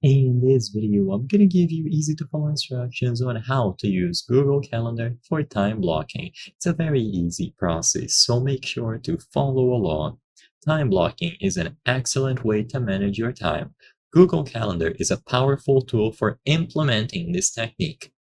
In this video, I'm going to give you easy to follow instructions on how to use Google Calendar for time blocking. It's a very easy process, so make sure to follow along. Time blocking is an excellent way to manage your time. Google Calendar is a powerful tool for implementing this technique.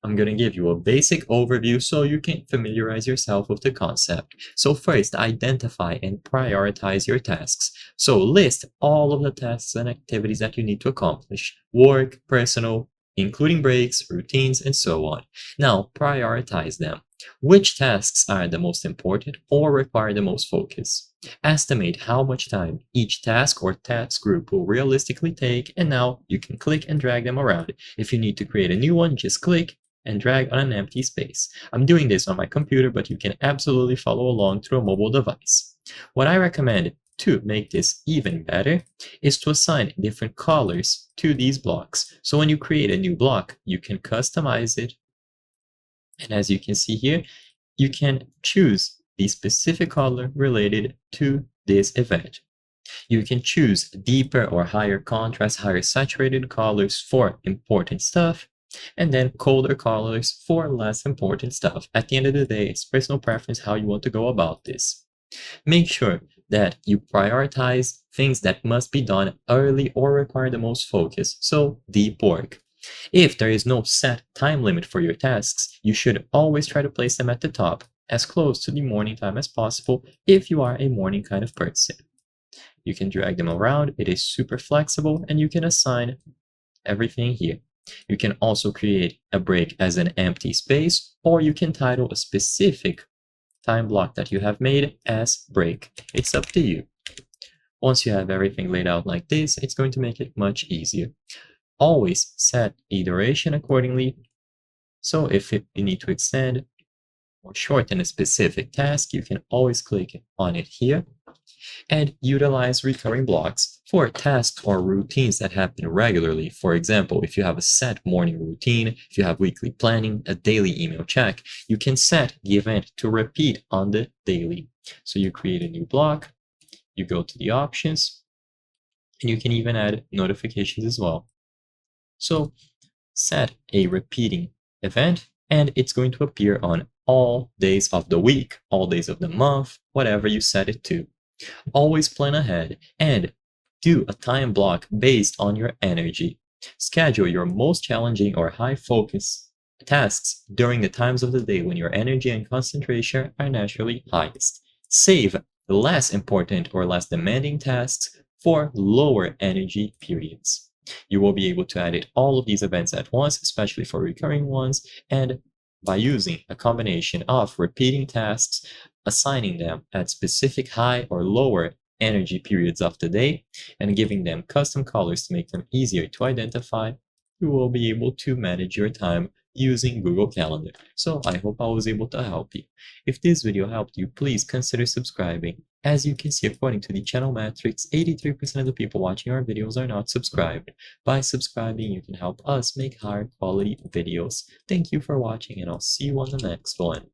I'm going to give you a basic overview so you can familiarize yourself with the concept. So first, identify and prioritize your tasks. So list all of the tasks and activities that you need to accomplish: work, personal, including breaks, routines, and so on. Now, prioritize them. Which tasks are the most important or require the most focus? Estimate how much time each task or task group will realistically take, and now you can click and drag them around. If you need to create a new one, just click and drag on an empty space. I'm doing this on my computer, but you can absolutely follow along through a mobile device. What I recommend to make this even better is to assign different colors to these blocks. So when you create a new block, you can customize it. And as you can see here, you can choose the specific color related to this event. You can choose deeper or higher contrast, higher saturated colors for important stuff, and then colder colors for less important stuff. At the end of the day, it's personal preference how you want to go about this. Make sure that you prioritize things that must be done early or require the most focus, so deep work. If there is no set time limit for your tasks, you should always try to place them at the top, as close to the morning time as possible if you are a morning kind of person. You can drag them around, it is super flexible, and you can assign everything here. You can also create a break as an empty space, or you can title a specific time block that you have made as break. It's up to you. Once you have everything laid out like this, it's going to make it much easier. Always set a duration accordingly. So if you need to extend or shorten a specific task, you can always click on it here. And utilize recurring blocks for tasks or routines that happen regularly. For example, if you have a set morning routine, if you have weekly planning, a daily email check, you can set the event to repeat on the daily. So you create a new block, you go to the options, and you can even add notifications as well. So set a repeating event, and it's going to appear on all days of the week, all days of the month, whatever you set it to. Always plan ahead and do a time block based on your energy. Schedule your most challenging or high focus tasks during the times of the day when your energy and concentration are naturally highest. Save the less important or less demanding tasks for lower energy periods. You will be able to edit all of these events at once, especially for recurring ones, and by using a combination of repeating tasks, assigning them at specific high or lower energy periods of the day, and giving them custom colors to make them easier to identify, you will be able to manage your time using Google Calendar. So I hope I was able to help you. If this video helped you, please consider subscribing. As you can see, according to the channel metrics, 83% of the people watching our videos are not subscribed. By subscribing, you can help us make higher quality videos. Thank you for watching, and I'll see you on the next one.